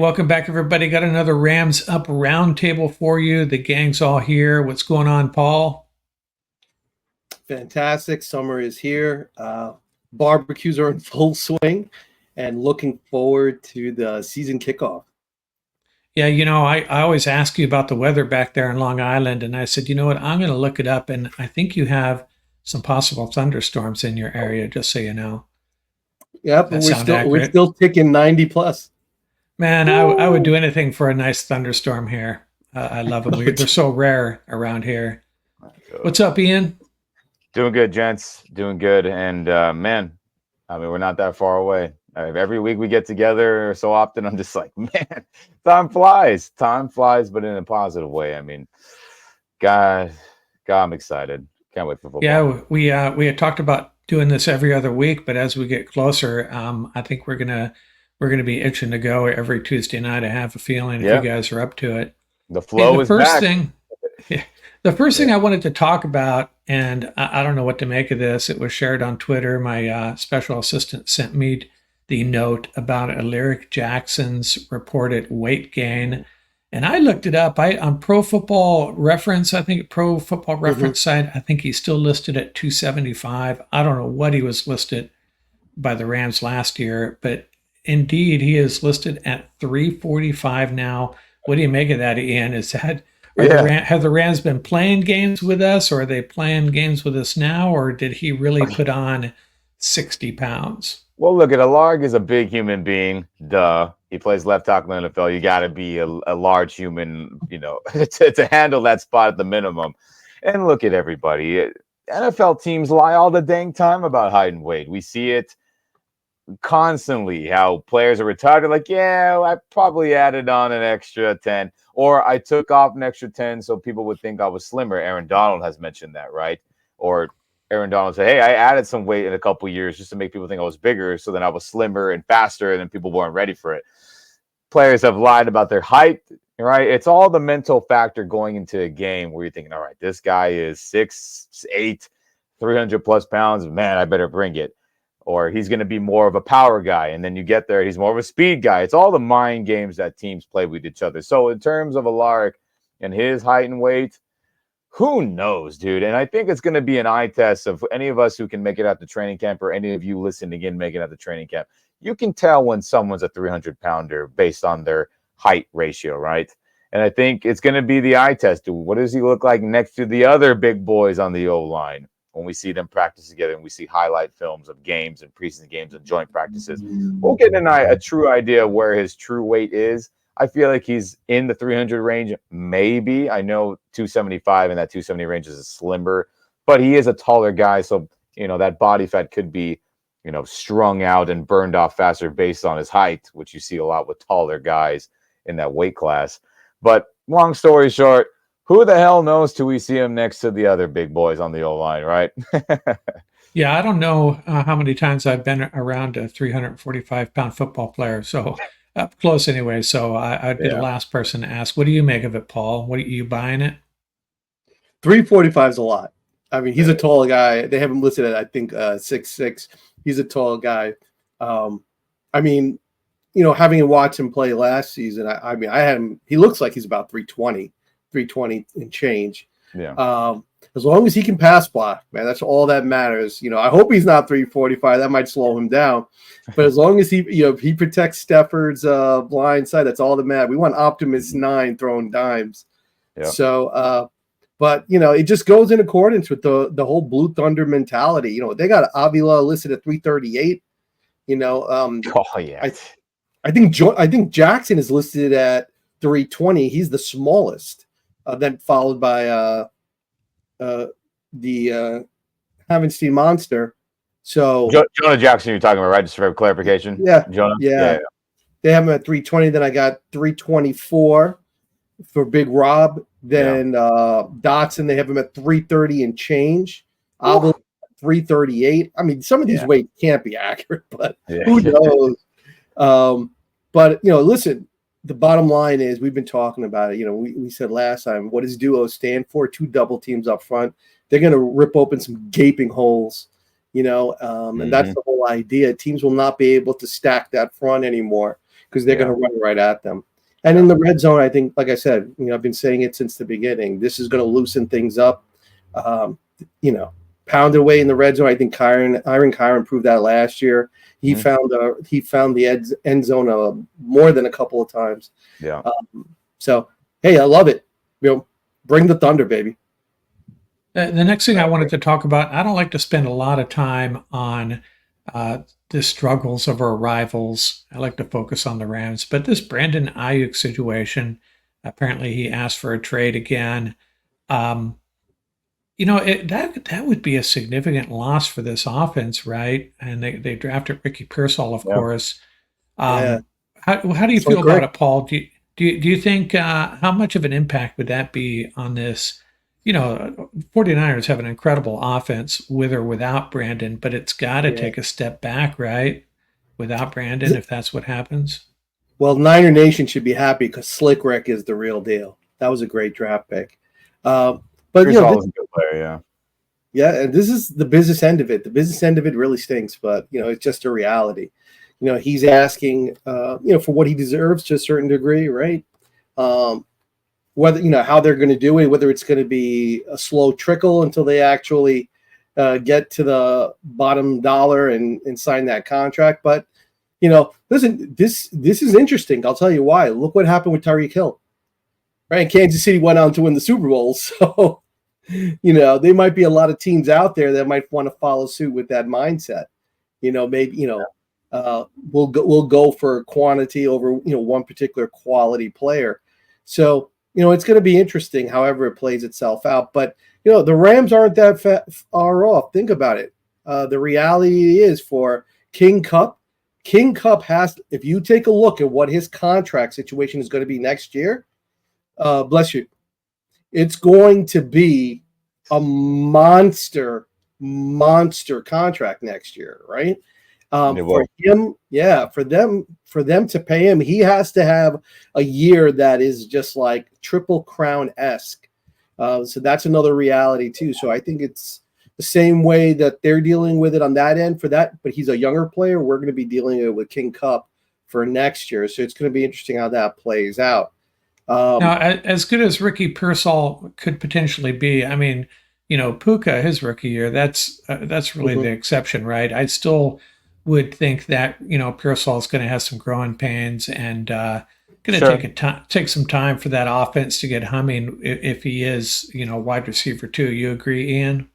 welcome back, everybody. Got another Rams Up Roundtable for you. The gang's all here. What's going on, Paul? Fantastic. Summer is here. Barbecues are in full swing, and looking forward to the season kickoff. Yeah, I always ask you about the weather back there in Long Island, and I said, you know what, I'm going to look it up, and I think you have some possible thunderstorms in your area, just so you know. Yep, Does that sound we're accurate? still ticking 90 plus. Man, I would do anything for a nice thunderstorm here. I love them. They're so rare around here. What's up, Ian? Doing good, gents. Doing good. And man, I mean, we're not that far away. Every week we get together so often, I'm just like, man, time flies. Time flies, but in a positive way. I mean, God, I'm excited. Can't wait for football. Yeah, we had talked about doing this every other week, but as we get closer, I think we're gonna be itching to go every Tuesday night. I have a feeling if you guys are up to it. The flow is back. The first thing I wanted to talk about, and I don't know what to make of this. It was shared on Twitter. My special assistant sent me the note about Alaric Jackson's reported weight gain. And I looked it up. On Pro Football Reference, site, I think he's still listed at 275. I don't know what he was listed by the Rams last year, but indeed he is listed at 345 now. What do you make of that, Ian? Have the Rams been playing games with us, or are they playing games with us now, or did he really put on 60 pounds? Well, look, Alaric is a big human being. Duh. He plays left tackle in the NFL. You got to be a large human, to handle that spot at the minimum. And look at everybody. NFL teams lie all the dang time about height and weight. We see it constantly, how players are retired. Like, yeah, I probably added on an extra 10, or I took off an extra 10 so people would think I was slimmer. Aaron Donald has mentioned that, right? Or Aaron Donald said, hey, I added some weight in a couple of years just to make people think I was bigger, so then I was slimmer and faster, and then people weren't ready for it. Players have lied about their height, right? It's all the mental factor going into a game where you're thinking, all right, this guy is 6'8", 300 plus pounds. Man, I better bring it. Or he's going to be more of a power guy. And then you get there, he's more of a speed guy. It's all the mind games that teams play with each other. So in terms of Alaric and his height and weight, who knows, dude? And I think it's going to be an eye test of any of us who can make it out to training camp, or any of you listening in making it out to training camp. You can tell when someone's a 300-pounder based on their height ratio, right? And I think it's going to be the eye test. What does he look like next to the other big boys on the O-line when we see them practice together and we see highlight films of games and preseason games and joint practices? We'll get a true idea of where his true weight is. I feel like he's in the 300 range, maybe. I know 275 in that 270 range is a slimmer, but he is a taller guy. So, that body fat could be, strung out and burned off faster based on his height, which you see a lot with taller guys in that weight class. But long story short, who the hell knows till we see him next to the other big boys on the O-line, right? Yeah, I don't know how many times I've been around a 345-pound football player, so up close anyway. So I'd be the last person to ask. What do you make of it, Paul? What are you buying it? 345 is a lot. I mean, he's a tall guy. They have him listed at, I think, 6'6". He's a tall guy. I mean, having watched him play last season, I had him. He looks like he's about 320 and change. Yeah. As long as he can pass block, man, that's all that matters. I hope he's not 345. That might slow him down. But as long as he protects Stafford's blind side, that's all that matters. We want Optimus 9 throwing dimes. Yeah. So, but it just goes in accordance with the whole Blue Thunder mentality. They got Avila listed at 338. I think Jackson is listed at 320. He's the smallest. Then followed by the Havenstein Monster. So Jonah Jackson, you're talking about, right? Just for clarification. Yeah. Jonah. Yeah. They have him at 320. Then I got 324 for Big Rob. Then Dotson, they have him at 330 and change. 338. I mean, some of these weights can't be accurate, but who knows? But listen. The bottom line is, we've been talking about it. We said last time, what does duo stand for? 2 double teams up front. They're going to rip open some gaping holes, and that's the whole idea. Teams will not be able to stack that front anymore because they're going to run right at them. And in the red zone, I think, like I said, I've been saying it since the beginning. This is going to loosen things up. Pound away in the red zone. I think Iron Kyren proved that last year. He found the end zone more than a couple of times. Yeah. So hey, I love it. Bring the thunder, baby. The next thing I wanted to talk about, I don't like to spend a lot of time on the struggles of our rivals. I like to focus on the Rams. But this Brandon Aiyuk situation, apparently he asked for a trade again. That would be a significant loss for this offense, right? And they drafted Ricky Pearsall, of course. How do you feel about it, Paul? Do you think how much of an impact would that be on this? 49ers have an incredible offense with or without Brandon, but it's got to take a step back, right? Without Brandon, if that's what happens. Well, Niner Nation should be happy because Slick Rick is the real deal. That was a great draft pick. But was a good player, yeah, and this is the business end of it. The business end of it really stinks, but it's just a reality. He's asking, for what he deserves to a certain degree, right? Whether how they're going to do it, whether it's going to be a slow trickle until they actually get to the bottom dollar and sign that contract. But listen, this is interesting. I'll tell you why. Look what happened with Tyreek Hill. Right, Kansas City went on to win the Super Bowl, so there might be a lot of teams out there that might want to follow suit with that mindset. Maybe we'll go for quantity over one particular quality player. So it's going to be interesting, however it plays itself out. But the Rams aren't that far off. Think about it. The reality is for King Cup has. If you take a look at what his contract situation is going to be next year. Bless you. It's going to be a monster contract next year, right? For him, for them to pay him, he has to have a year that is just like Triple Crown-esque. So that's another reality too. So I think it's the same way that they're dealing with it on that end for that, but he's a younger player. We're going to be dealing it with King Cup for next year. So it's going to be interesting how that plays out. Now, as good as Ricky Pearsall could potentially be, I mean, Puka, his rookie year, that's really the exception, right? I still would think that Pearsall is going to have some growing pains and going to take some time for that offense to get humming if he is wide receiver too. You agree, Ian?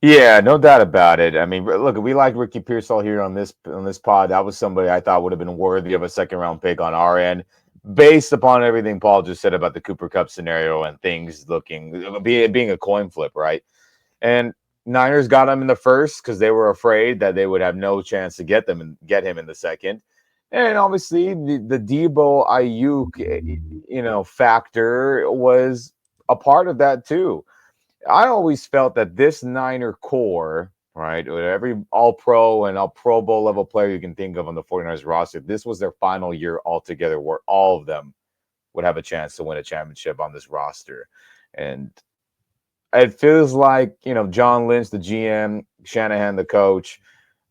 Yeah, no doubt about it. I mean, look, we like Ricky Pearsall here on this pod. That was somebody I thought would have been worthy of a second round pick on our end, based upon everything Paul just said about the Cooper Kupp scenario and things being a coin flip, right? And Niners got him in the first because they were afraid that they would have no chance to get him in the second. And obviously the Debo Aiyuk, factor was a part of that too. I always felt that this Niner core, right, with every all-pro and all-Pro Bowl level player you can think of on the 49ers roster, this was their final year altogether where all of them would have a chance to win a championship on this roster. And it feels like, John Lynch, the GM, Shanahan, the coach,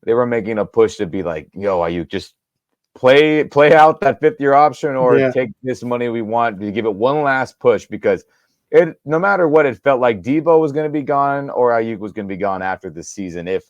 they were making a push to be like, yo, Aiyuk, just play out that fifth-year option or take this money we want to give it one last push because no matter what, it felt like Debo was going to be gone or Aiyuk was going to be gone after this season if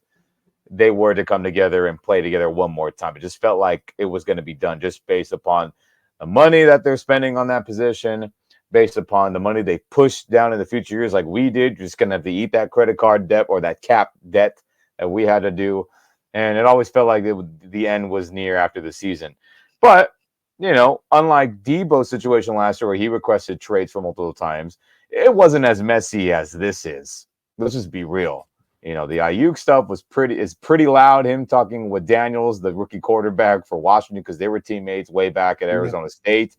they were to come together and play together one more time. It just felt like it was going to be done just based upon the money that they're spending on that position, based upon the money they pushed down in the future years like we did. You're just going to have to eat that credit card debt or that cap debt that we had to do. And it always felt like the end was near after the season. But, unlike Debo's situation last year where he requested trades for multiple times, it wasn't as messy as this is. Let's just be real. The Aiyuk stuff is pretty loud. Him talking with Daniels, the rookie quarterback for Washington, because they were teammates way back at Arizona State.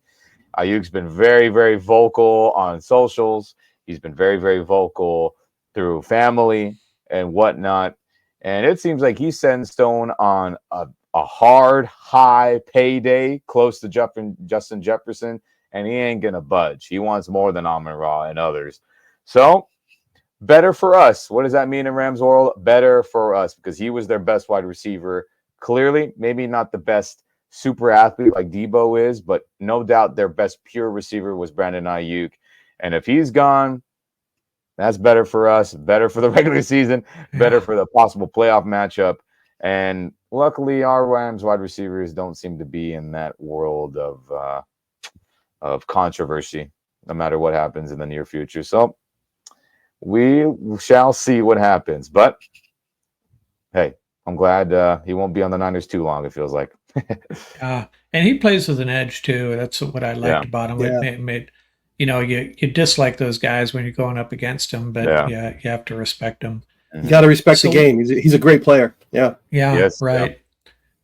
Aiyuk's been very, very vocal on socials. He's been very, very vocal through family and whatnot. And it seems like he's set in stone on a hard, high payday close to Justin Jefferson, and he ain't going to budge. He wants more than Amon-Ra and others. So, better for us. What does that mean in Rams world? Better for us because he was their best wide receiver. Clearly, maybe not the best super athlete like Debo is, but no doubt their best pure receiver was Brandon Aiyuk. And if he's gone, that's better for us, better for the regular season, better for the possible playoff matchup. And luckily, our Rams wide receivers don't seem to be in that world of controversy, no matter what happens in the near future. So we shall see what happens. But hey, I'm glad he won't be on the Niners too long, it feels like. And he plays with an edge too. That's what I liked about him. Yeah. It made you dislike those guys when you're going up against them, but yeah, you have to respect them. You got to respect the game. He's a great player. Yeah. Yes, right. Yeah.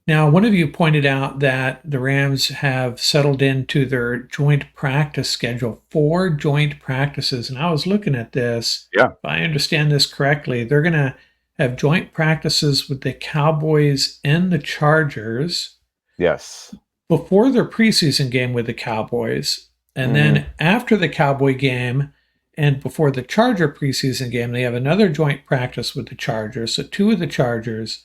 Now, one of you pointed out that the Rams have settled into their joint practice schedule, 4 joint practices. And I was looking at this. Yeah. If I understand this correctly, they're going to have joint practices with the Cowboys and the Chargers. Yes. Before their preseason game with the Cowboys. And then after the Cowboy game and before the Charger preseason game, they have another joint practice with the Chargers. So 2 of the Chargers.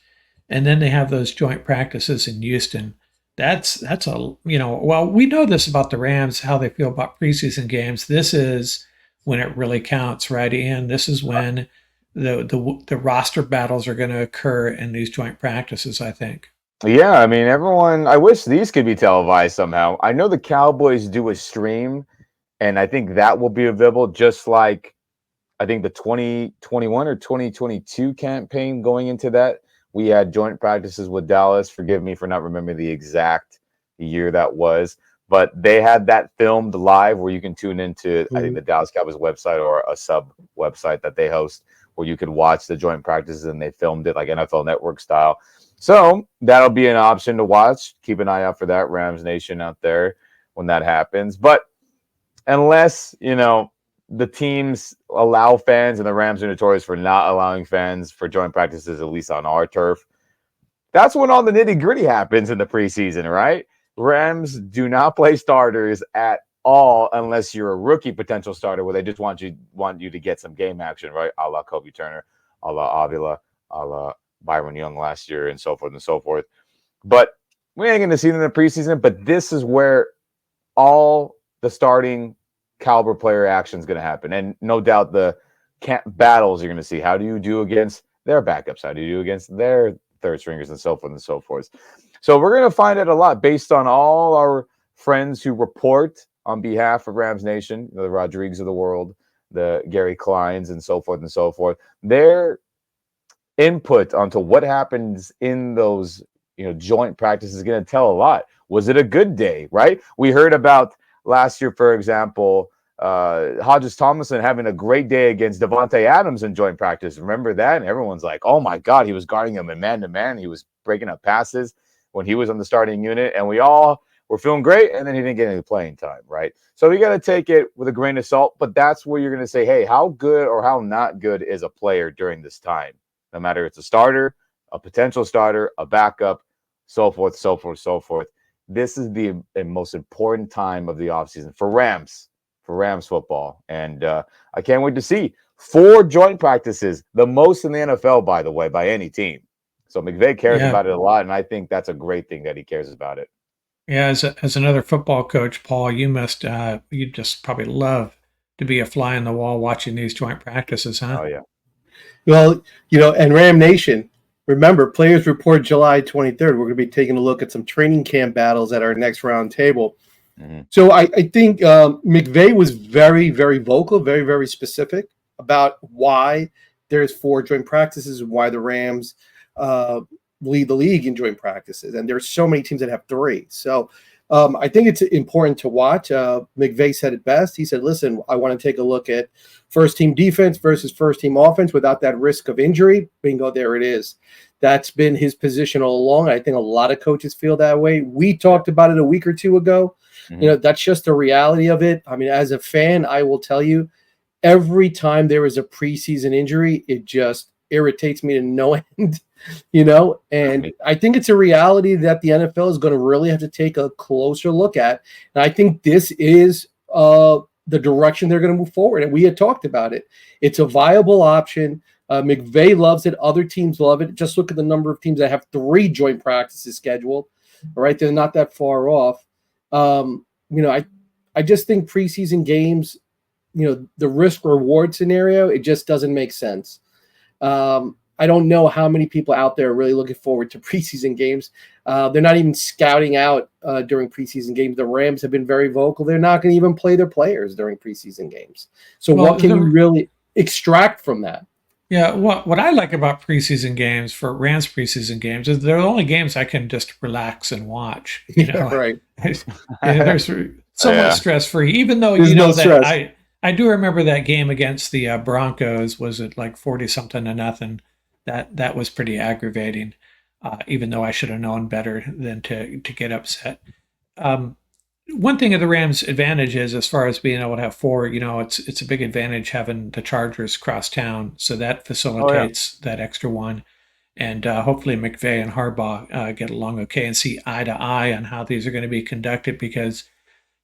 And then they have those joint practices in Houston. That's a, well, we know this about the Rams, how they feel about preseason games. This is when it really counts, right, Ian? This is when the roster battles are going to occur in these joint practices, I think. Yeah, I mean, I wish these could be televised somehow. I know the Cowboys do a stream, and I think that will be available, just like I think the 2021 or 2022 campaign going into that. We had joint practices with Dallas. Forgive me for not remembering the exact year that was, but they had that filmed live where you can tune into, I think, the Dallas Cowboys website or a sub website that they host where you could watch the joint practices, and they filmed it like NFL Network style. So that'll be an option to watch. Keep an eye out for that, Rams Nation out there, when that happens. But unless, the teams allow fans, and the Rams are notorious for not allowing fans for joint practices, at least on our turf, that's when all the nitty-gritty happens in the preseason, right? Rams do not play starters at all unless you're a rookie potential starter where they just want you to get some game action, right? A la Kobe Turner, a la Avila, a la Byron Young last year, and so forth and so forth. But we ain't going to see them in the preseason, but this is where all the starting caliber player action is going to happen. And no doubt the camp battles you're going to see. How do you do against their backups? How do you do against their third stringers, and so forth and so forth? So we're going to find out a lot based on all our friends who report on behalf of Rams Nation, the Rodriguez of the world, the Gary Kleins, and so forth and so forth. Their input onto what happens in those joint practices is going to tell a lot. Was it a good day, right? We heard about last year, for example, Hodges Tomlinson having a great day against Devontae Adams in joint practice. Remember that? And everyone's like, oh my God, he was guarding him in man-to-man. He was breaking up passes when he was on the starting unit. And we all were feeling great, and then he didn't get any playing time, right? So we got to take it with a grain of salt, but that's where you're going to say, hey, how good or how not good is a player during this time? No matter it's a starter, a potential starter, a backup, so forth, so forth, so forth. This is the most important time of the offseason for Rams football. And I can't wait to see 4 joint practices, the most in the NFL, by the way, by any team. So McVay cares about it a lot, and I think that's a great thing that he cares about it. Yeah, as another football coach, Paul, you just probably love to be a fly on the wall watching these joint practices, huh? Oh, yeah. Well, and Ram Nation, remember, players report July 23rd. We're going to be taking a look at some training camp battles at our next round table. Mm-hmm. So I think McVay was very, very vocal, very, very specific about why there's 4 joint practices and why the Rams lead the league in joint practices. And there's so many teams that have 3. So I think it's important to watch. McVay said it best. He said, listen, I want to take a look at first-team defense versus first-team offense without that risk of injury. Bingo, there it is. That's been his position all along. I think a lot of coaches feel that way. We talked about it a week or 2 ago. Mm-hmm. That's just the reality of it. I mean, as a fan, I will tell you, every time there is a preseason injury, it just irritates me to no end, and I think it's a reality that the NFL is going to really have to take a closer look at. And I think this is the direction they're going to move forward. And we had talked about it. It's a viable option. McVay loves it. Other teams love it. Just look at the number of teams that have 3 joint practices scheduled. All right, they're not that far off. I just think preseason games, the risk reward scenario, it just doesn't make sense. I don't know how many people out there are really looking forward to preseason games. They're not even scouting out during preseason games. The Rams have been very vocal. They're not going to even play their players during preseason games. So what can you really extract from that? Yeah, what I like about preseason games for Rams preseason games is they're the only games I can just relax and watch. Right. They're somewhat stress free, even though There's no stress. I do remember that game against the Broncos. Was it like 40-something-0? That was pretty aggravating. Even though I should have known better than to get upset. One thing of the Rams' advantage is, as far as being able to have 4, it's a big advantage having the Chargers cross town, so that facilitates that extra one. And hopefully McVay and Harbaugh get along okay and see eye to eye on how these are going to be conducted, because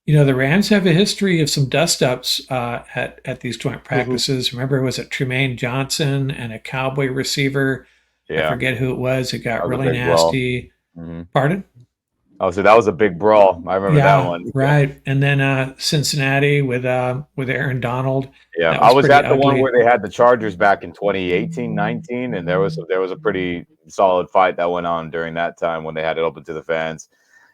the Rams have a history of some dust-ups at these joint practices. Mm-hmm. Remember, was it Tremaine Johnson and a Cowboy receiver? Yeah. I forget who it was. It got really nasty. Mm-hmm. Pardon? Oh, so that was a big brawl. I remember that one. Right. And then Cincinnati with Aaron Donald. Yeah, I was at the one where they had the Chargers back in 2018-19, and there was a pretty solid fight that went on during that time when they had it open to the fans.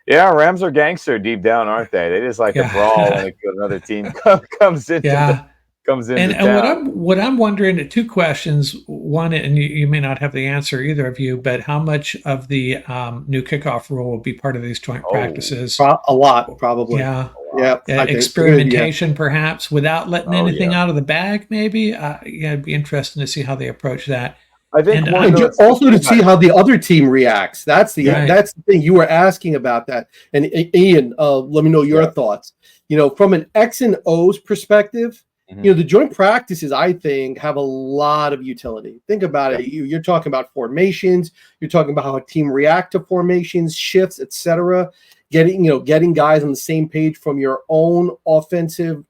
Yeah, Rams are gangster deep down, aren't they? They just like to brawl when another team comes into and town. what I'm wondering, 2 questions. One, and you may not have the answer, either of you, but how much of the new kickoff rule will be part of these joint practices? A lot, probably. Yeah. Yeah. Experimentation, perhaps, without letting anything out of the bag, maybe. It'd be interesting to see how they approach that. I think also to see how the other team reacts. That's the thing you were asking about that. And Ian, let me know your thoughts. From an X and O's perspective, the joint practices, I think, have a lot of utility. Think about it. You're talking about formations. You're talking about how a team react to formations, shifts, etc. Getting guys on the same page from your own offensive,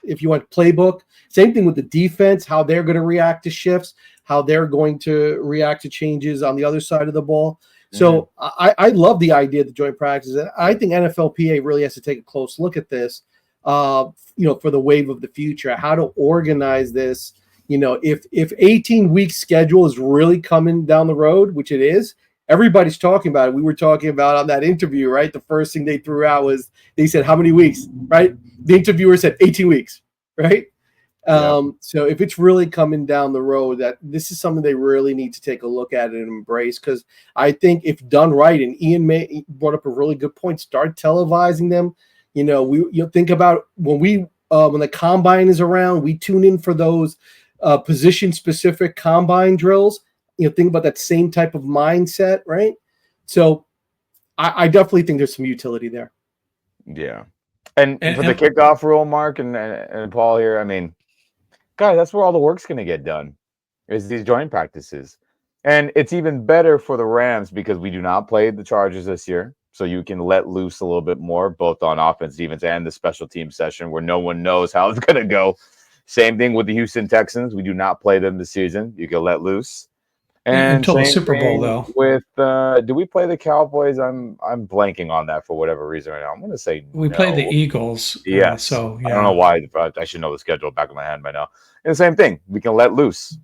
if you want, playbook. Same thing with the defense, how they're going to react to shifts, how they're going to react to changes on the other side of the ball. So I love the idea of the joint practices. And I think NFLPA really has to take a close look at this, for the wave of the future, how to organize this. If 18-week schedule is really coming down the road, which it is, everybody's talking about it. We were talking about on that interview, right? The first thing they threw out was they said, how many weeks, right? The interviewer said 18 weeks, right? So if it's really coming down the road, that this is something they really need to take a look at and embrace, because I think if done right, and Ian brought up a really good point, start televising them. You think about when the combine is around, we tune in for those position specific combine drills. Think about that same type of mindset, right? So I definitely think there's some utility there. Yeah. And for the kickoff rule, Mark and Paul here, I mean, guys, that's where all the work's going to get done, is these joint practices. And it's even better for the Rams because we do not play the Chargers this year. So you can let loose a little bit more, both on offense, defense, and the special team session where no one knows how it's going to go. Same thing with the Houston Texans. We do not play them this season. You can let loose. And until the Super Bowl, though. With do we play the Cowboys? I'm blanking on that for whatever reason right now. I'm going to say we play the Eagles. Yes. I don't know why. I should know the schedule back of my hand by now. And the same thing. We can let loose.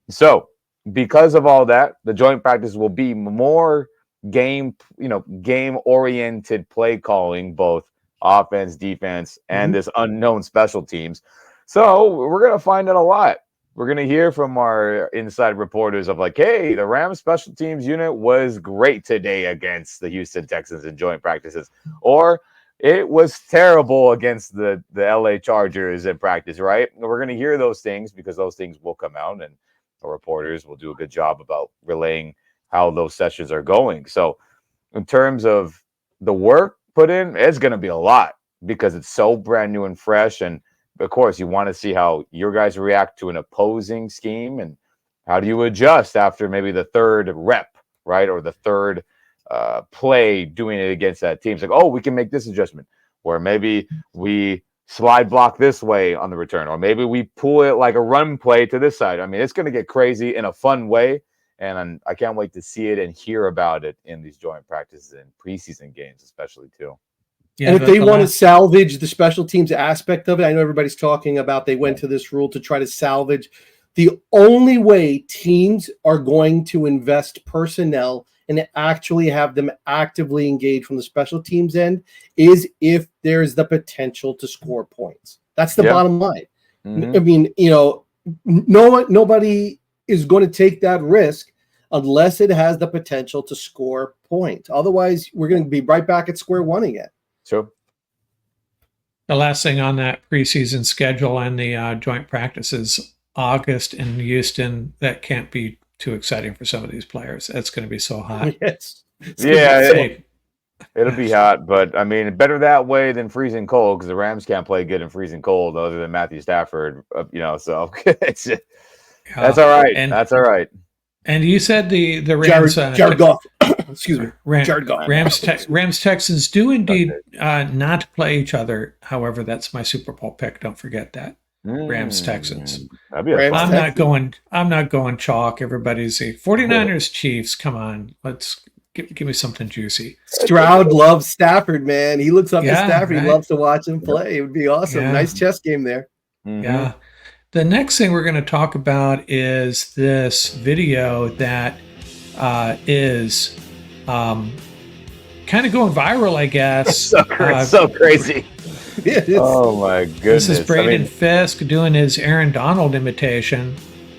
So because of all that, the joint practice will be more game-oriented play calling, both offense, defense, and this unknown special teams. So we're going to find out a lot. We're going to hear from our inside reporters of like, hey, the Rams special teams unit was great today against the Houston Texans in joint practices. Or it was terrible against the LA Chargers in practice, right? And we're going to hear those things because those things will come out, and our reporters will do a good job about relaying how those sessions are going. So in terms of the work put in, it's going to be a lot because it's so brand new and fresh. And of course, you want to see how your guys react to an opposing scheme, and how do you adjust after maybe the third rep, right? Or the third play doing it against that team. It's like, oh, we can make this adjustment, or maybe we slide block this way on the return, or maybe we pull it like a run play to this side. I mean, it's going to get crazy in a fun way. And I can't wait to see it and hear about it in these joint practices and preseason games, especially too. Yeah, and if they want to salvage the special teams aspect of it, I know everybody's talking about they went to this rule to try to salvage. The only way teams are going to invest personnel and actually have them actively engage from the special teams end is if there's the potential to score points. That's the bottom line. Mm-hmm. I mean, nobody is going to take that risk unless it has the potential to score points. Otherwise, we're going to be right back at square one again. Sure. The last thing on that preseason schedule and the joint practices, August in Houston, that can't be too exciting for some of these players. That's going to be so hot. Yes. It'll be hot, but I mean, better that way than freezing cold because the Rams can't play good in freezing cold other than Matthew Stafford, so that's all right. That's all right. And you said the Rams, Jared Goff. Excuse me, Jared Goff. Rams Texans do indeed not play each other. However, that's my Super Bowl pick. Don't forget that. Rams Texans. I'm not going chalk. Everybody's 49ers Chiefs. Come on, let's give me something juicy. Stroud loves Stafford, man. He looks up to Stafford. Right? He loves to watch him play. It would be awesome. Yeah. Nice chess game there. Mm-hmm. Yeah. The next thing we're going to talk about is this video that is kind of going viral, I guess. so crazy. Oh, my goodness. This is Braden Fisk doing his Aaron Donald imitation.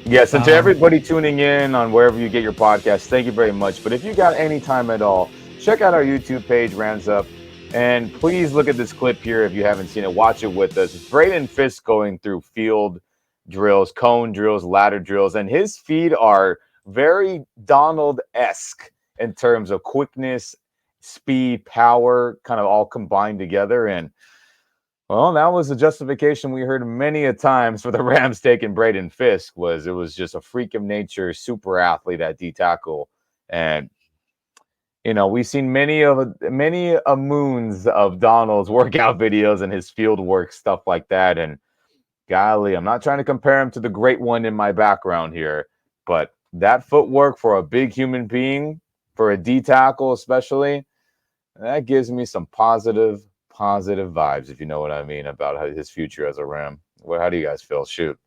Yes, and to everybody tuning in on wherever you get your podcasts, thank you very much. But if you got any time at all, check out our YouTube page, Rams Up. And please look at this clip here if you haven't seen it. Watch it with us. It's Braden Fisk going through field drills, cone drills, ladder drills, and his feet are very Donald-esque in terms of quickness, speed, power, kind of all combined together. And well, that was the justification we heard many a times for the Rams taking Braden Fisk. It was just a freak of nature, super athlete at D tackle. And we've seen many a moons of Donald's workout videos and his field work, stuff like that. And golly, I'm not trying to compare him to the great one in my background here, but that footwork for a big human being, for a D tackle especially, that gives me some positive vibes, if you know what I mean, about his future as a Ram. How do you guys feel? Shoot.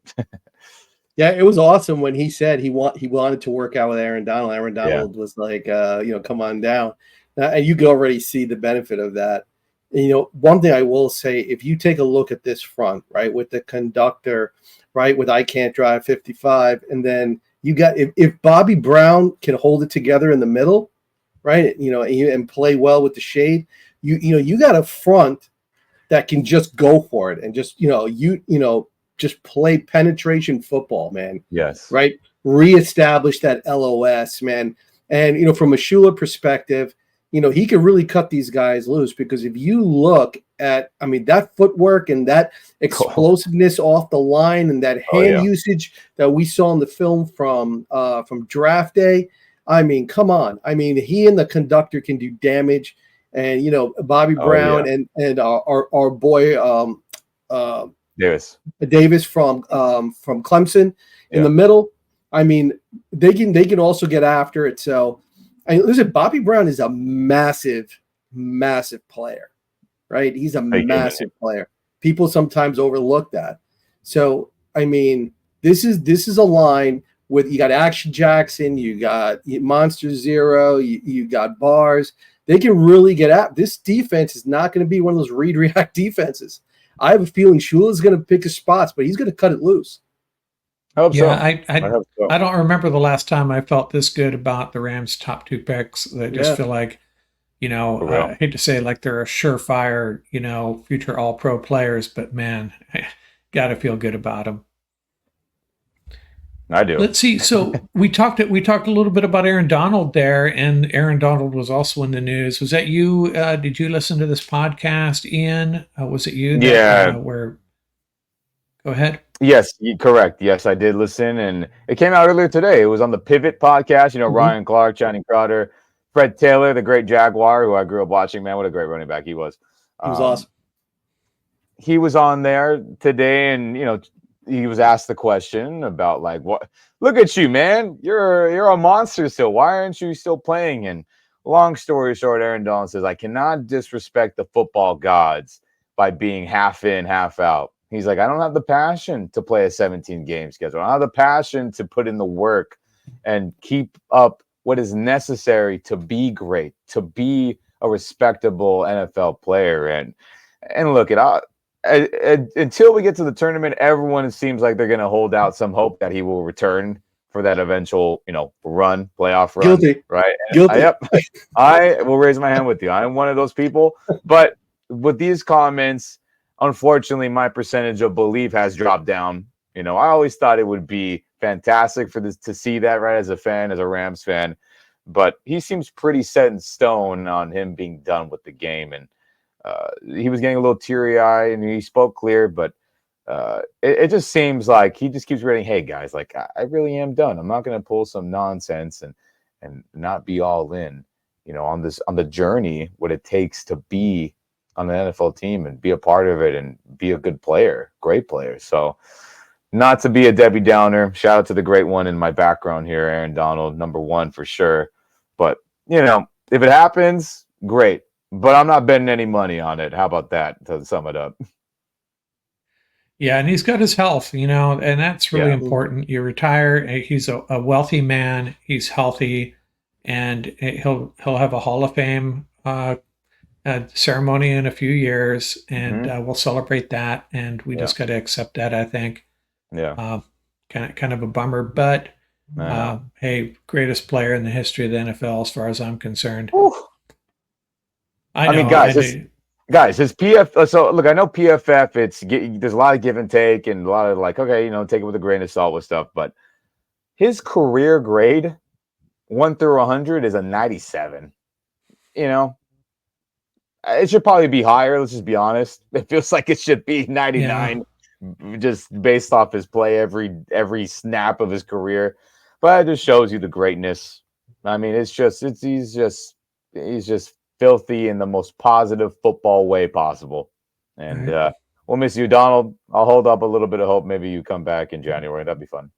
Yeah, it was awesome when he said he wanted to work out with Aaron Donald. Aaron Donald was like, come on down. And you can already see the benefit of that. And, one thing I will say, if you take a look at this front, right, with the conductor, right, with I Can't Drive 55, and then you got, if Bobby Brown can hold it together in the middle, right, and play well with the shade, you got a front that can just go for it and just, just play penetration football, man. Yes. Right. Reestablish that LOS, man. And, from a Shula perspective, he could really cut these guys loose because if you look at, that footwork and that explosiveness off the line and that hand usage that we saw in the film from draft day, come on. He and the conductor can do damage. And, Bobby Brown and our boy Davis from Clemson in the middle. They can also get after it. So, listen, Bobby Brown is a massive player, right? He's a massive player. People sometimes overlook that. So, this is a line with, you got Action Jackson, you got Monster Zero, you got Bars. They can really get out. This defense is not going to be one of those read-react defenses. I have a feeling Shula's going to pick his spots, but he's going to cut it loose. I hope so. I don't remember the last time I felt this good about the Rams' top two picks. I just feel like, I hate to say like they're a surefire, future all-pro players, but man, got to feel good about them. I do. Let's see. So we talked a little bit about Aaron Donald there, and Aaron Donald was also in the news. Was that you? Did you listen to this podcast, Ian? Was it you? Go ahead. Yes, correct. Yes, I did listen, and it came out earlier today. It was on the Pivot podcast. Ryan Clark, Channing Crowder, Fred Taylor, the great Jaguar, who I grew up watching. Man, what a great running back he was. He was awesome. He was on there today, and he was asked the question about like, what? Look at you, man. You're a monster still. Why aren't you still playing? And long story short, Aaron Donald says, I cannot disrespect the football gods by being half in, half out. He's like, I don't have the passion to play a 17-game schedule. I don't have the passion to put in the work and keep up what is necessary to be great, to be a respectable NFL player. And look, until we get to the tournament, everyone seems like they're going to hold out some hope that he will return for that eventual, playoff run. Guilty. Right? Guilty. Yep. I will raise my hand with you. I'm one of those people. But with these comments, unfortunately, my percentage of belief has dropped down. I always thought it would be fantastic for this to see that, right, as a fan, as a Rams fan. But he seems pretty set in stone on him being done with the game. And he was getting a little teary-eyed, and he spoke clear, but it just seems like he just keeps reading, hey, guys, like, I really am done. I'm not going to pull some nonsense and not be all in, on the journey, what it takes to be on an NFL team and be a part of it and be a good player, great player. So not to be a Debbie Downer, shout out to the great one in my background here, Aaron Donald, number one for sure. But, if it happens, great. But I'm not betting any money on it. How about that, to sum it up? Yeah, and he's got his health, and that's really important. You retire, he's a wealthy man, he's healthy, and he'll have a Hall of Fame ceremony in a few years, and we'll celebrate that, and we just got to accept that, I think. Yeah. Kind of a bummer, but hey, greatest player in the history of the NFL as far as I'm concerned. Ooh. I mean, guys, his PF. So look, I know PFF. There's a lot of give and take, and a lot of like, okay, take it with a grain of salt with stuff. But his career grade, 1 through 100, is a 97. It should probably be higher. Let's just be honest. It feels like it should be 99, just based off his play every snap of his career. But it just shows you the greatness. I mean, he's just filthy in the most positive football way possible. And we'll miss you, Donald. I'll hold up a little bit of hope. Maybe you come back in January. That'd be fun.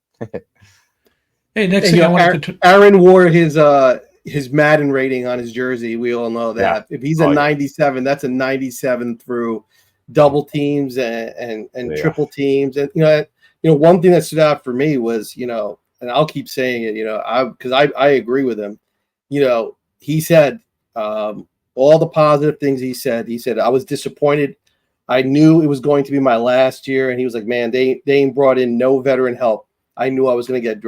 Hey, next thing I wanted to Aaron wore his Madden rating on his jersey. We all know that. Yeah. If he's a 97, that's a 97 through double teams and triple teams. And one thing that stood out for me was, and I'll keep saying it, because I agree with him. He said all the positive things he said. He said, I was disappointed. I knew it was going to be my last year. And he was like, man, they ain't brought in no veteran help. I knew I was going to get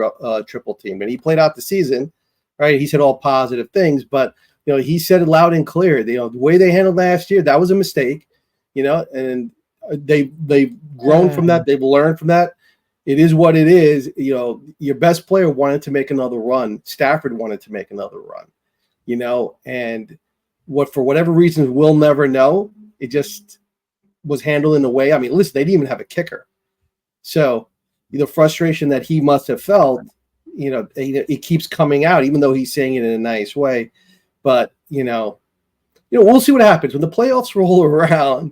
triple team. And he played out the season, right? He said all positive things, but, he said it loud and clear. The way they handled last year, that was a mistake, and they've grown from that. They've learned from that. It is what it is. Your best player wanted to make another run. Stafford wanted to make another run. And for whatever reasons, we'll never know. It just was handled in a way. I mean, listen, they didn't even have a kicker. So the frustration that he must have felt, it keeps coming out, even though he's saying it in a nice way. But, we'll see what happens when the playoffs roll around.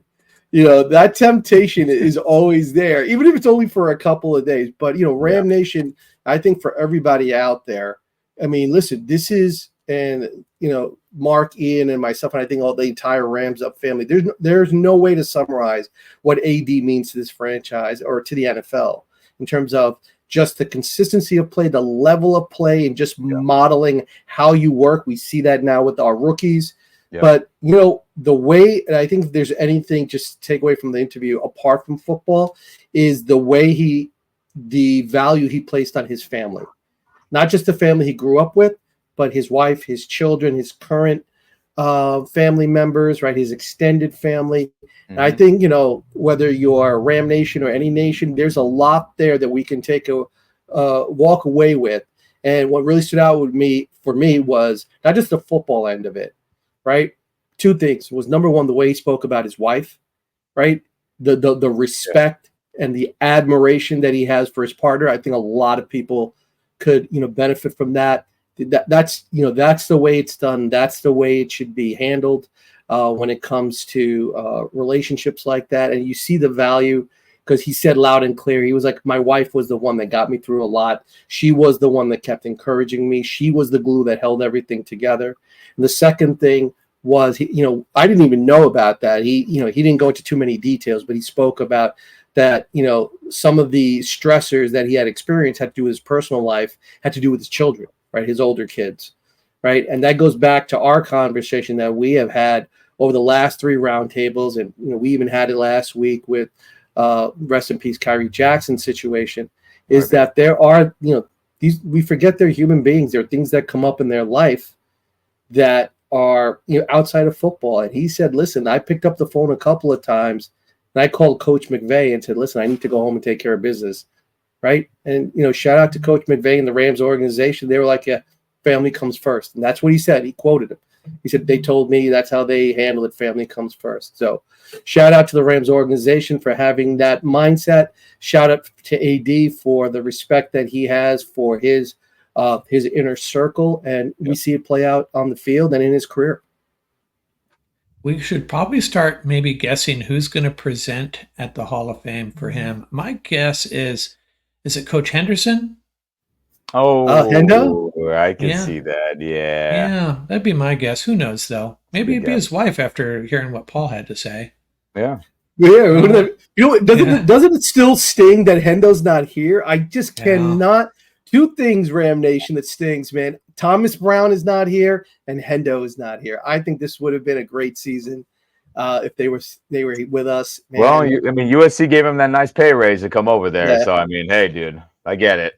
That temptation is always there, even if it's only for a couple of days. But, Ram Nation, I think for everybody out there, I mean, listen, this is, and Mark, Ian, and myself, and I think all the entire Rams Up family, there's no way to summarize what AD means to this franchise or to the NFL in terms of just the consistency of play, the level of play, and just modeling how you work. We see that now with our rookies. Yeah. But the way, and I think if there's anything just take away from the interview apart from football, is the way the value he placed on his family, not just the family he grew up with, but his wife, his children, his current family members, right? His extended family. Mm-hmm. And I think, whether you're Ram Nation or any nation, there's a lot there that we can take a walk away with. And what really stood out for me was not just the football end of it, right? Two things was, number one, the way he spoke about his wife, right? The respect and the admiration that he has for his partner. I think a lot of people could, benefit from that. That's the way it's done. That's the way it should be handled when it comes to relationships like that. And you see the value because he said loud and clear, he was like, my wife was the one that got me through a lot. She was the one that kept encouraging me. She was the glue that held everything together. And the second thing was, I didn't even know about that. He didn't go into too many details, but he spoke about that, some of the stressors that he had experienced had to do with his personal life, had to do with his children, right? His older kids, right? And that goes back to our conversation that we have had over the last 3 roundtables. And, we even had it last week with rest in peace, Alaric Jackson situation, is that there are, we forget they're human beings. There are things that come up in their life that are, outside of football. And he said, listen, I picked up the phone a couple of times and I called Coach McVay and said, listen, I need to go home and take care of business. Right. And, shout out to Coach McVay and the Rams organization. They were like, yeah, family comes first. And that's what he said. He quoted him. He said, they told me that's how they handle it. Family comes first. So shout out to the Rams organization for having that mindset. Shout out to AD for the respect that he has for his inner circle. And we see it play out on the field and in his career. We should probably start maybe guessing who's going to present at the Hall of Fame for him. My guess is it Coach Henderson? Oh, Hendo? I can see that. Yeah. Yeah, that'd be my guess. Who knows, though? Maybe it'd be his wife after hearing what Paul had to say. Yeah. Yeah. Doesn't it still sting that Hendo's not here? I just cannot. 2 things, Ram Nation, that stings, man. Thomas Brown is not here, and Hendo is not here. I think this would have been a great season if they were with us. Man. Well, USC gave him that nice pay raise to come over there. Yeah. So hey, dude, I get it.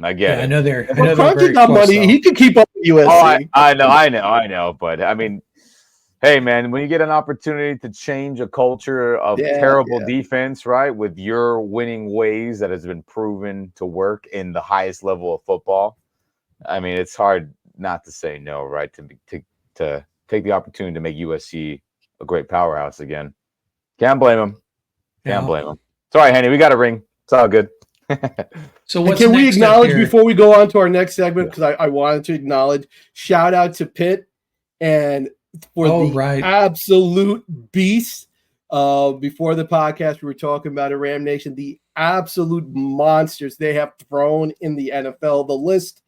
I know they're. Conti got money. Though. He could keep up with USC. Oh, I know. But hey, man, when you get an opportunity to change a culture of terrible defense, right, with your winning ways that has been proven to work in the highest level of football, it's hard not to say no, right? To take the opportunity to make USC a great powerhouse again. Can't blame him. Can't blame him. It's all right, Henny. We got a ring. It's all good. So what's can we acknowledge before we go on to our next segment, because I wanted to acknowledge, shout out to Pitt and for absolute beast. Before the podcast, we were talking about Ram Nation, the absolute monsters they have thrown in the NFL. The list,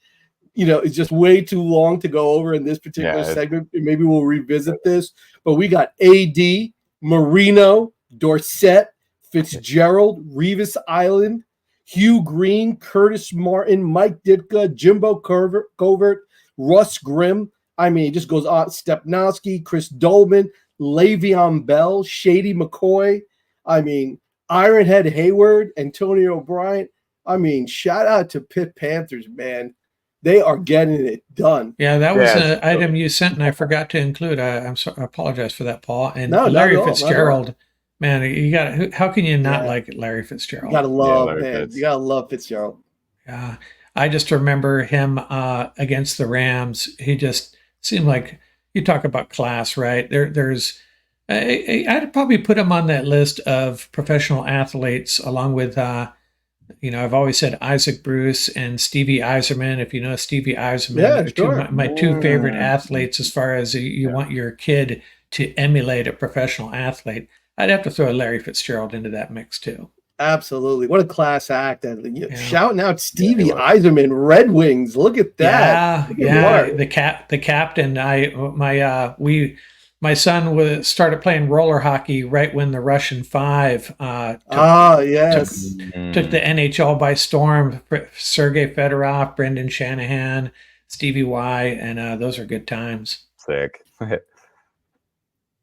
is just way too long to go over in this particular segment. Maybe we'll revisit this, but we got AD, Marino, Dorsett, Fitzgerald, Revis Island, Hugh Green, Curtis Martin, Mike Ditka, Jimbo Covert, Russ Grimm. It just goes on. Stepnowski, Chris Dolman, Le'Veon Bell, Shady McCoy. Ironhead Hayward, Antonio Bryant. Shout out to Pitt Panthers, man. They are getting it done. Yeah, that was an item you sent, and I forgot to include. I apologize for that, Paul. And Larry Fitzgerald. Man, you got. How can you not like Larry Fitzgerald? You gotta love, man. You gotta love Fitzgerald. Yeah, I just remember him against the Rams. He just seemed like, you talk about class, right? I'd probably put him on that list of professional athletes, along with I've always said Isaac Bruce and Stevie Eiserman. If you know Stevie Eiserman, my 2 favorite athletes as far as you want your kid to emulate a professional athlete. I'd have to throw Larry Fitzgerald into that mix too. Absolutely. What a class act. Shouting out Stevie Eiserman, Red Wings. Look at that. Yeah. The captain. My son started playing roller hockey right when the Russian 5 took the NHL by storm. Sergei Fedorov, Brendan Shanahan, Stevie Y, and those are good times. Sick.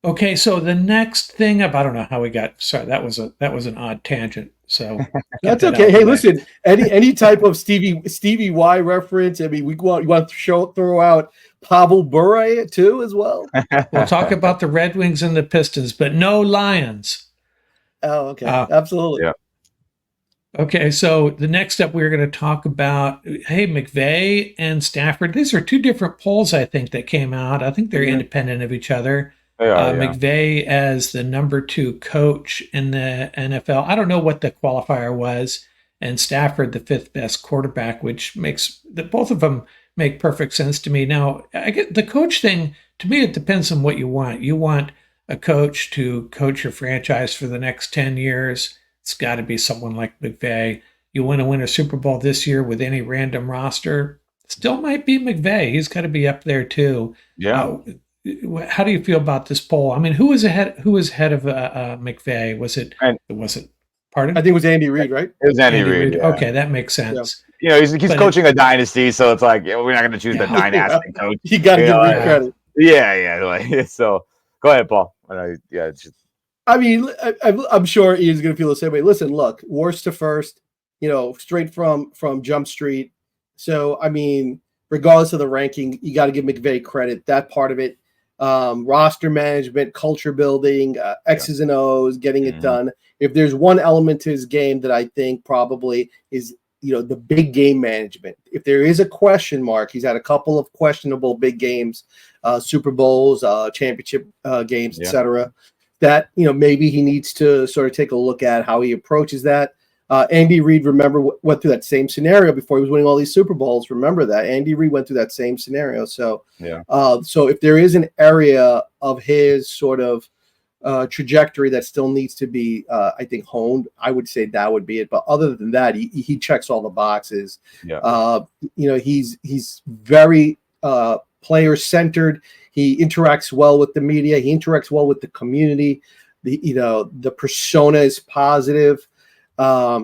Okay, so the next thing I don't know how we got. Sorry, that was an odd tangent. So that's okay. Hey, listen, any type of Stevie Y reference. You want to throw out Pavel Bure too as well. We'll talk about the Red Wings and the Pistons, but no Lions. Oh, okay, absolutely. Yeah. Okay, so the next up we're going to talk about, McVay and Stafford. These are 2 different polls, I think, that came out. I think they're independent of each other. McVay as the number 2 coach in the NFL. I don't know what the qualifier was, and Stafford the 5th best quarterback, which makes both of them make perfect sense to me. Now, I get the coach thing. To me, it depends on what you want. You want a coach to coach your franchise for the next 10 years, it's got to be someone like McVay. You want to win a Super Bowl this year with any random roster, still might be McVay. He's got to be up there too. Yeah. How do you feel about this poll? I mean, who was ahead? Who was ahead of McVay? Was it? Pardon? I think it was Andy Reid, right? It was Andy Reid. Yeah. Okay, that makes sense. Yeah. He's coaching a dynasty, so it's like we're not going to choose the dynastic coach. You got to give Reid credit. Yeah. So go ahead, Paul. I mean, I'm sure Ian's going to feel the same way. Listen, look, worst to first, straight from Jump Street. So, I mean, regardless of the ranking, you got to give McVay credit. That part of it, roster management, culture building, X's and O's, getting it done. If there's one element to his game that I think probably is, the big game management. If there is a question mark, he's had a couple of questionable big games, Super Bowls, championship games, etc. That, maybe he needs to sort of take a look at how he approaches that. Andy Reid, remember, went through that same scenario before he was winning all these Super Bowls. Remember that. Andy Reid went through that same scenario. So, so if there is an area of his sort of trajectory that still needs to be, I think, honed, I would say that would be it. But other than that, he checks all the boxes. He's very player-centered. He interacts well with the media. He interacts well with the community. The persona is positive.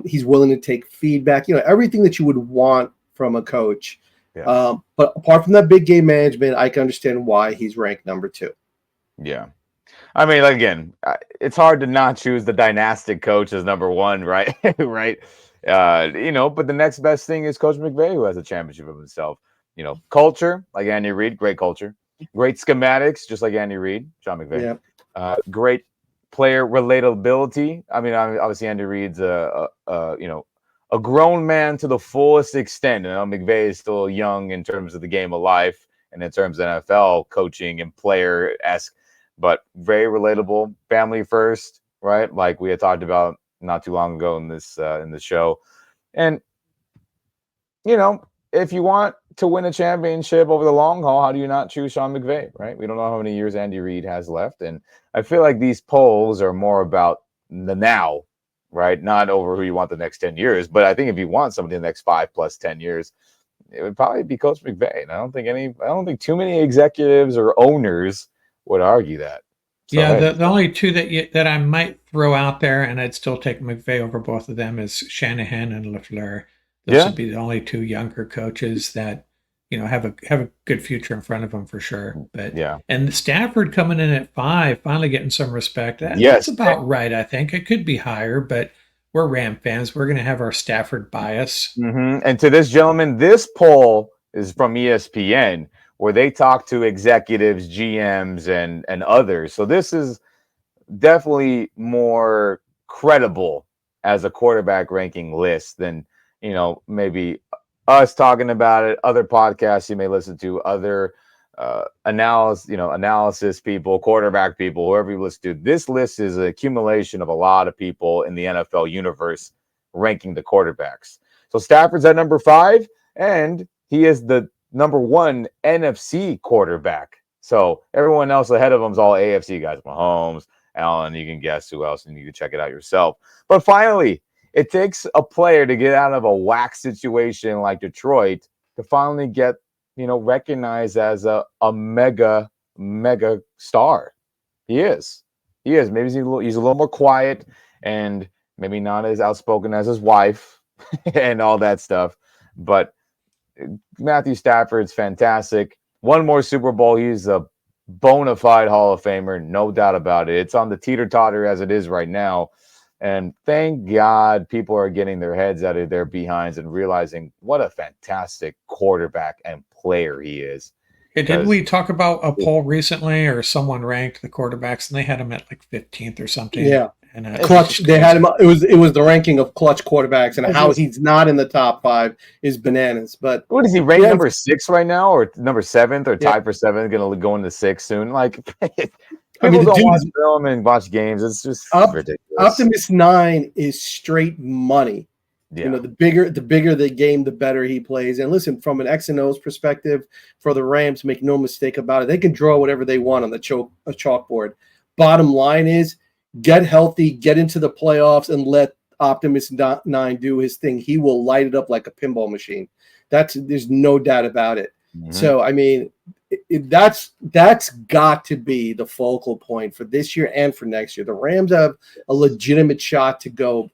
He's willing to take feedback. Everything that you would want from a coach. But apart from that big game management, I can understand why he's ranked number 2. Yeah. I mean, again, it's hard to not choose the dynastic coach as number 1, right? Right. But the next best thing is Coach McVay, who has a championship of himself. Culture, like Andy Reid, great culture. Great schematics, just like Andy Reid, John McVay. Great player relatability. I mean, obviously Andy Reid's a grown man to the fullest extent. McVay is still young in terms of the game of life and in terms of NFL coaching and player-esque, but very relatable, family first, right? Like we had talked about not too long ago in this show. And if you want to win a championship over the long haul, how do you not choose Sean McVay, right? We don't know how many years Andy Reid has left. And I feel like these polls are more about the now, right? Not over who you want the next 10 years. But I think if you want somebody in the next 5 plus 10 years, it would probably be Coach McVay. And I don't think too many executives or owners would argue that. So, the only two that I might throw out there, and I'd still take McVay over both of them, is Shanahan and LaFleur. Those would be the only 2 younger coaches that have a good future in front of them for sure. But and Stafford coming in at 5, finally getting some respect. That's about right. I think it could be higher, but we're Ram fans. We're going to have our Stafford bias. And to this gentleman, this poll is from ESPN, where they talk to executives, GMs, and others. So this is definitely more credible as a quarterback ranking list than maybe us talking about it, other podcasts you may listen to, other analysis people, quarterback people, whoever you listen to. This list is an accumulation of a lot of people in the NFL universe ranking the quarterbacks. So Stafford's at number 5, and he is the number 1 NFC quarterback. So everyone else ahead of him is all AFC guys. Mahomes, Allen, you can guess who else, and you can check it out yourself. But finally, it takes a player to get out of a whack situation like Detroit to finally get, recognized as a mega star. He is. Maybe he's a little more quiet and maybe not as outspoken as his wife and all that stuff. But Matthew Stafford's fantastic. One more Super Bowl. He's a bona fide Hall of Famer, no doubt about it. It's on the teeter-totter as it is right now. And thank God people are getting their heads out of their behinds and realizing what a fantastic quarterback and player he is. Didn't we talk about a poll recently, or someone ranked the quarterbacks and they had him at like 15th or something? Yeah. And clutch. They had him. It was the ranking of clutch quarterbacks, and how he's not in the top 5 is bananas. But what is he ranked number 6 right now, or number 7th, or tied for 7th? Going to go into 6 soon. Like people don't watch film and watch games. It's just ridiculous. Optimus 9 is straight money. Yeah. The bigger the game, the better he plays. And listen, from an X and O's perspective, for the Rams, make no mistake about it, they can draw whatever they want on the chalkboard. Bottom line is, get healthy, get into the playoffs, and let Optimus 9 do his thing, he will light it up like a pinball machine. There's no doubt about it. Mhm. So I mean, that's got to be the focal point for this year and for next year. The Rams have a legitimate shot to go,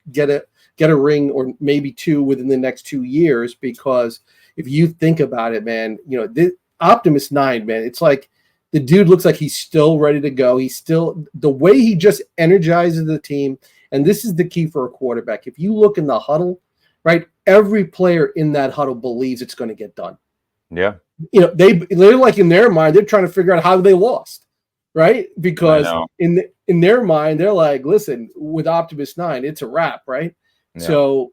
get a ring or maybe two within the next 2 years, because if you think about it, man, this Optimus 9, man, it's like the dude looks like he's still ready to go. He's still, the way he just energizes the team. And this is the key for a quarterback. If you look in the huddle, right, every player in that huddle believes it's going to get done. Yeah. They're like, in their mind, they're trying to figure out how they lost, right? Because in their mind, they're like, listen, with Optimus 9, it's a wrap, right? Yeah. So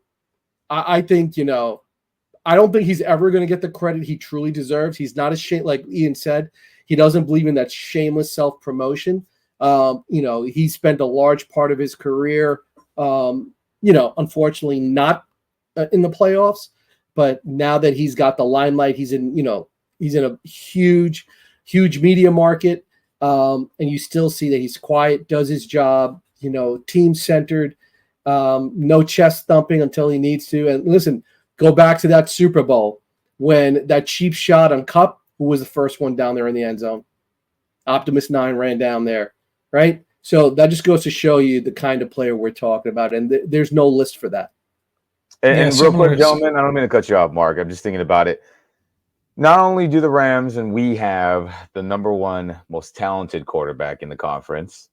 I think, I don't think he's ever going to get the credit he truly deserves. He's not ashamed, like Ian said. He doesn't believe in that shameless self-promotion. He spent a large part of his career, unfortunately not in the playoffs. But now that he's got the limelight, he's in a huge, huge media market. And you still see that he's quiet, does his job, team-centered, no chest thumping until he needs to. And listen, go back to that Super Bowl when that cheap shot on Cup, who was the first one down there in the end zone? Optimus 9 ran down there, right? So that just goes to show you the kind of player we're talking about, and there's no list for that. And real quick, gentlemen, I don't mean to cut you off, Mark. I'm just thinking about it. Not only do the Rams and we have the number one most talented quarterback in the conference,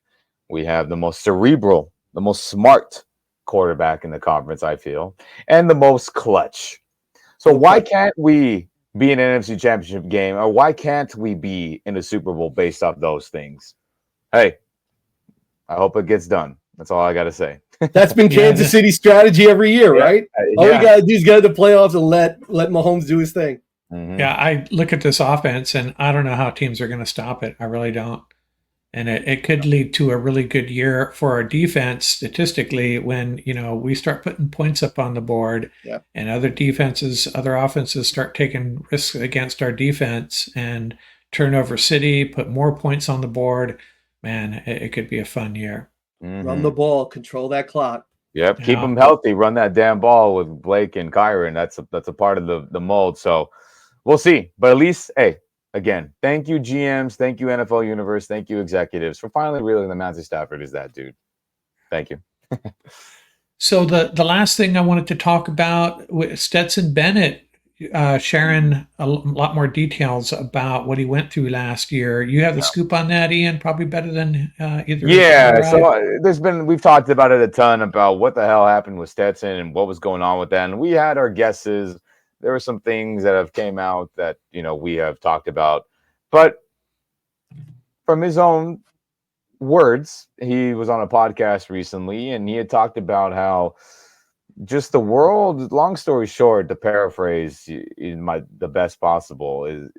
we have the most cerebral, the most smart quarterback in the conference, I feel, and the most clutch. So why can't we be in an NFC Championship game, or why can't we be in a Super Bowl based off those things? Hey, I hope it gets done. That's all I got to say. That's been Kansas City's strategy every year, right? All you got to do is get to the playoffs and let Mahomes do his thing. Mm-hmm. Yeah, I look at this offense, and I don't know how teams are going to stop it. I really don't. And it could lead to a really good year for our defense statistically when, we start putting points up on the board, and other offenses start taking risks against our defense, and turnover city, put more points on the board. Man, it could be a fun year. Mm-hmm. Run the ball, control that clock. Yep, keep them healthy. Run that damn ball with Blake and Kyron. That's a part of the mold. So we'll see. But at least, hey, again, thank you, GMs. Thank you, NFL Universe. Thank you, executives, for finally realizing that Matthew Stafford is that dude. Thank you. So the last thing I wanted to talk about with Stetson Bennett sharing a lot more details about what he went through last year. You have the scoop on that, Ian, probably better than either. Yeah, so we've talked about it a ton about what the hell happened with Stetson and what was going on with that. And we had our guesses. There were some things that have came out that, we have talked about. But from his own words, he was on a podcast recently, and he had talked about how just the world, long story short, to paraphrase in the best possible, is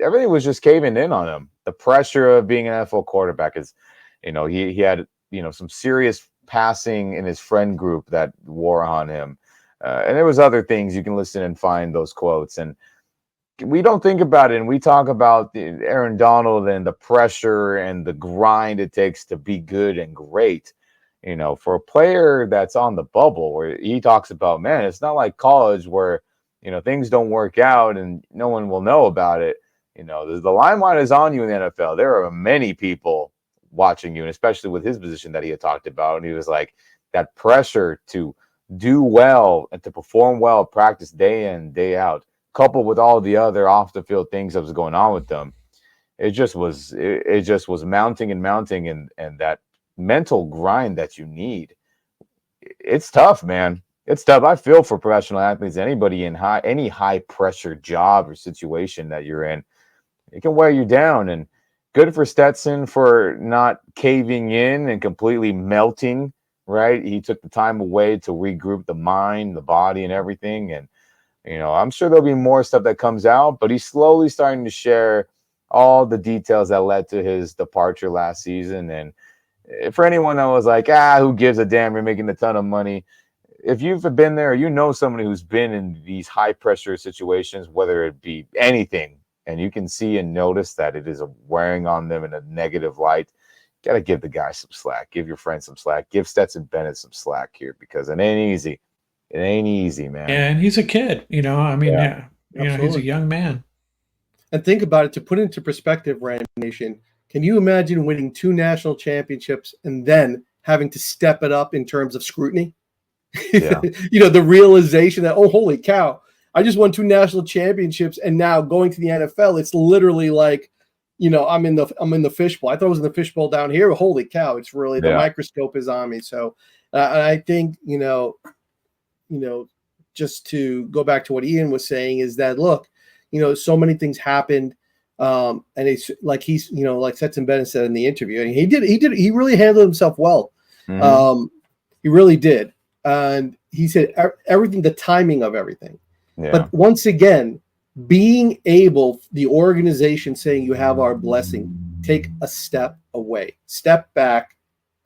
everything was just caving in on him. The pressure of being an NFL quarterback is, he had, some serious passing in his friend group that wore on him. And there was other things. You can listen and find those quotes. And we don't think about it. And we talk about Aaron Donald and the pressure and the grind it takes to be good and great. For a player that's on the bubble, where he talks about, man, it's not like college where, things don't work out and no one will know about it. The limelight is on you in the NFL. There are many people watching you, and especially with his position that he had talked about. And he was like, that pressure to do well and to perform well, practice day in, day out, coupled with all the other off the field things that was going on with them. It just was mounting and mounting, and that mental grind that you need. It's tough, man. It's tough. I feel for professional athletes, anybody in any high pressure job or situation that you're in, it can wear you down. And good for Stetson for not caving in and completely melting, right? He took the time away to regroup the mind, the body, and everything. And, I'm sure there'll be more stuff that comes out, but he's slowly starting to share all the details that led to his departure last season. And for anyone that was like, who gives a damn, you're making a ton of money. If you've been there, somebody who's been in these high pressure situations, whether it be anything, and you can see and notice that it is wearing on them in a negative light, Gotta give the guy some slack. Give your friend some slack. Give Stetson Bennett some slack here because it ain't easy. It ain't easy, man. And he's a kid, I mean, Yeah, he's a absolutely. young man. And think about it, to put it into perspective, Rand Nation, can you imagine winning 2 national championships and then having to step it up in terms of scrutiny? Yeah. The realization that, oh, holy cow, I just won 2 national championships, and now going to the NFL, it's literally like, I'm in the fishbowl. I thought I was in the fishbowl down here. Holy cow, it's really the microscope is on me. So I think, just to go back to what Ian was saying is that, look, so many things happened. And it's like like Stetson Bennett said in the interview, and he really handled himself well. Mhm. He really did. And he said everything, the timing of everything. Yeah. But once again, being able, the organization saying you have our blessing, take a step away, step back,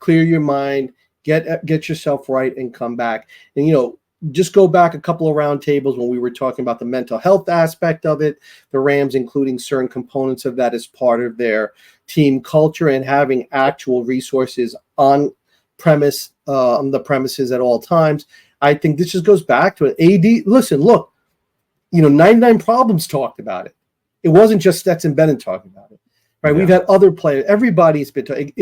clear your mind, get yourself right, and come back. And just go back a couple of roundtables when we were talking about the mental health aspect of it, the Rams including certain components of that as part of their team culture and having actual resources on the premises at all times. I think this just goes back to it. AD, listen, look, 99 Problems talked about it. It wasn't just Stetson Bennett talking about it, right? Yeah. We've had other players. Everybody's been talking.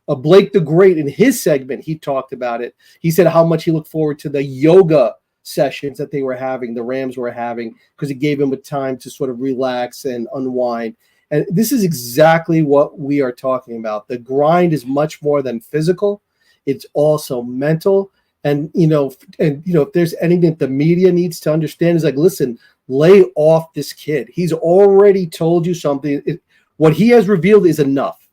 Blake the Great, in his segment, he talked about it. He said how much he looked forward to the yoga sessions that they were having, the Rams were having, because it gave him a time to sort of relax and unwind. And this is exactly what we are talking about. The grind is much more than physical. It's also mental. And, if there's anything that the media needs to understand is like, listen, lay off this kid. He's already told you something. What he has revealed is enough.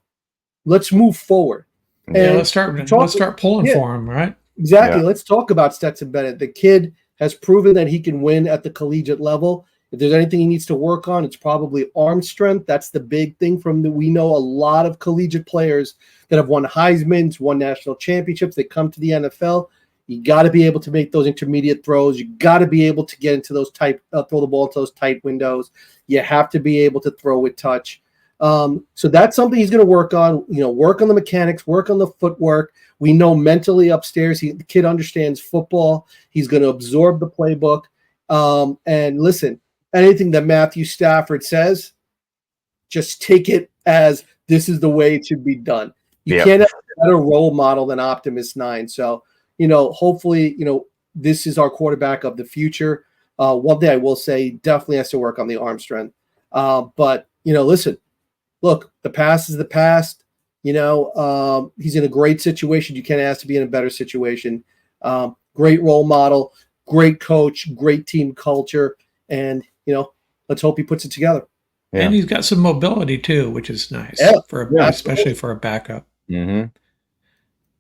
Let's move forward. Yeah, let's start pulling for him, right? Exactly. Yeah. Let's talk about Stetson Bennett. The kid has proven that he can win at the collegiate level. If there's anything he needs to work on, it's probably arm strength. That's the big thing we know a lot of collegiate players that have won Heisman's, won national championships. They come to the NFL. You got to be able to make those intermediate throws. You got to be able to get into those throw the ball into those tight windows. You have to be able to throw with touch. So that's something he's going to work on, work on the mechanics, work on the footwork. We know mentally upstairs, the kid understands football. He's going to absorb the playbook. And listen, anything that Matthew Stafford says, just take it as this is the way it should be done. You can't have a better role model than Optimus 9. So, hopefully, this is our quarterback of the future. One thing I will say, definitely has to work on the arm strength. But, listen, look, the past is the past. He's in a great situation. You can't ask to be in a better situation. Great role model, great coach, great team culture. And, let's hope he puts it together. Yeah. And he's got some mobility too, which is nice, especially for a backup. Mm-hmm.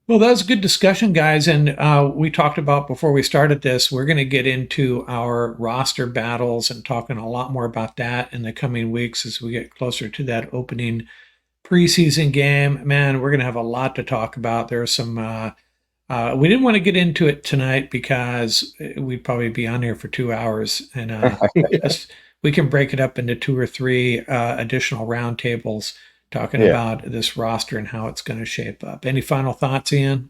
Well, that was a good discussion, guys. And we talked about before we started this, we're going to get into our roster battles and talking a lot more about that in the coming weeks as we get closer to that opening preseason game. Man, we're going to have a lot to talk about. There's some, we didn't want to get into it tonight because we'd probably be on here for 2 hours. And we can break it up into 2 or 3 additional roundtables talking about this roster and how it's going to shape up. Any final thoughts, Ian?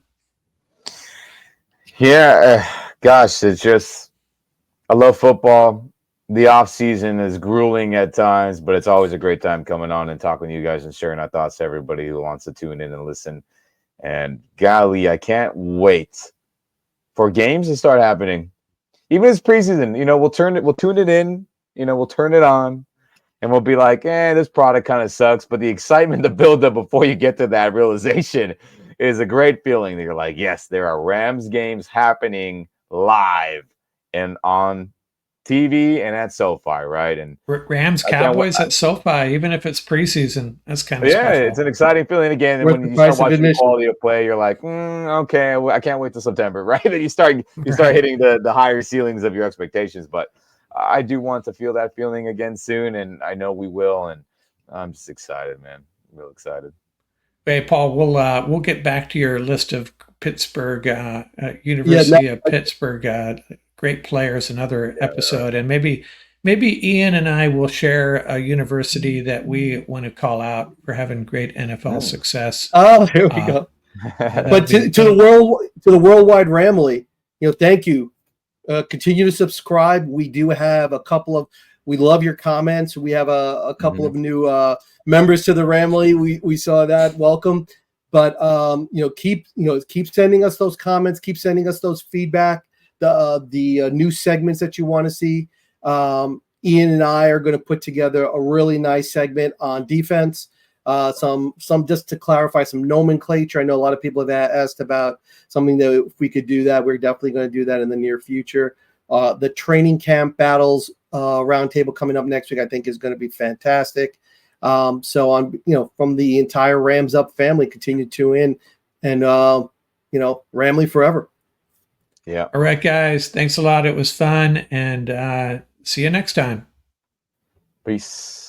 Yeah, gosh, it's just, I love football. The off season is grueling at times, but it's always a great time coming on and talking to you guys and sharing our thoughts to everybody who wants to tune in and listen. And golly, I can't wait for games to start happening. Even as preseason, we'll tune it in, we'll turn it on. And we'll be like, this product kind of sucks. But the excitement, the buildup before you get to that realization is a great feeling. That you're like, yes, there are Rams games happening live and on TV and at SoFi, right? And Rams Cowboys at SoFi, even if it's preseason, that's kind of special. It's an exciting feeling again. And when you start watching the quality of play, you're like, okay, I can't wait till September, right? And you start hitting the higher ceilings of your expectations, but I do want to feel that feeling again soon, and I know we will. And I'm just excited, man. Real excited. Hey, Paul, we'll get back to your list of Pittsburgh University of Pittsburgh great players another episode, and maybe maybe Ian and I will share a university that we want to call out for having great NFL success. Oh, there we go. But to the worldwide Ramley, thank you. Continue to subscribe. We do have a couple of. We love your comments. We have a couple of new members to the Ramley. We saw that. Welcome. But keep sending us those comments. Keep sending us those feedback. The new segments that you want to see. Ian and I are going to put together a really nice segment on defense. Some just to clarify some nomenclature. I know a lot of people have asked about something that if we could do that, we're definitely going to do that in the near future. The training camp battles roundtable coming up next week, I think, is going to be fantastic. So on, from the entire Rams Up family, continue to tune in, and Ramley forever. Yeah. All right, guys. Thanks a lot. It was fun, and see you next time. Peace.